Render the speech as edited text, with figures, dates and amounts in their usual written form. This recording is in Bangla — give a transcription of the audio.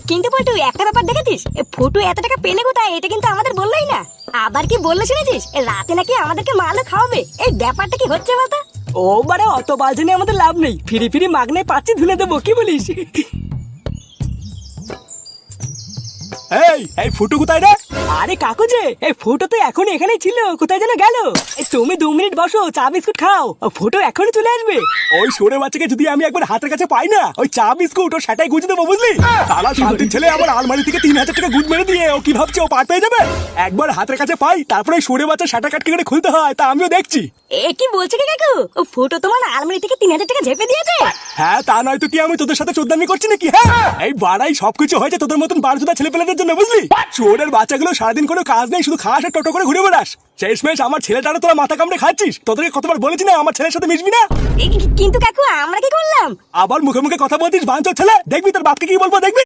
কিন্তু পল্টু একটা ব্যাপার দেখেছিস, ফুটু এত টাকা পেলে কোথায় এটা কিন্তু আমাদের বললোই না। আবার কি বললো শুনেছিস, রাতে নাকি আমাদেরকে মালও খাওয়াবে। এই ব্যাপারটা কি হচ্ছে বলতো? ও বারে অত বালছে নিয়ে আমাদের লাভ নেই, ফিরি ফিরি মাগনে পাচ্ছি ধুনে দেবো, কি বলিস? এই ফুটু কোথায় রে? আরে কাকু যে এই ফুটো তো এখন এখানেই ছিল, কোথায় যেন গেল। তুমি 2 মিনিট বসো, চা বিস্কুট খাও, ফুটো এখনই চলে আসবে। ওই সরে বাচ্চাকে যদি আমি একবার হাতের কাছে পাই না, ওই চা বিস্কুট ও সেটাই গুঁজে দেবো, বুঝলি? সারা শান্তির ছেলে আমার আলমারি থেকে 3,000 টাকা গুঁজ মেরে দিয়ে ও কি ভাবছে ও পার পেয়ে যাবে? একবার হাতের কাছে পাই, তারপরে ওই সরে বাচ্চা সেটা কাটকে করে খুলতে হয়, তা আমিও দেখছি। এ কি বলছে কি কাকু, ফুটো তোমার আলমারি থেকে 3,000 টাকা ঝেপে দিয়েছে? হ্যাঁ, তা নয় তো কি আমি তোদের সাথে চোদনামি করছি নাকি? হ্যাঁ, এই বাড়াই সবকিছু হয়েছে তোদের মতন বারজুদা ছেলে পেলেদের জন্য, বুঝলি? চোরের বাচ্চাগুলো সারাদিন কোনো কাজ নেই, শুধু খাস আর টোটো করে ঘুরে বেড়াস। শেষমেশ আমার ছেলেটারও তোরা মাথা কামড়ে খাচ্ছিস। তোদেরকে কতবার বলেছি না আমার ছেলের সাথে মিশবি না? কিন্তু কাকু আমরা কি করলাম? আবার মুখে মুখে কথা বলছিস বাঞ্চোর ছেলে, দেখবি তোর বাপকে কি বলবো, দেখবি।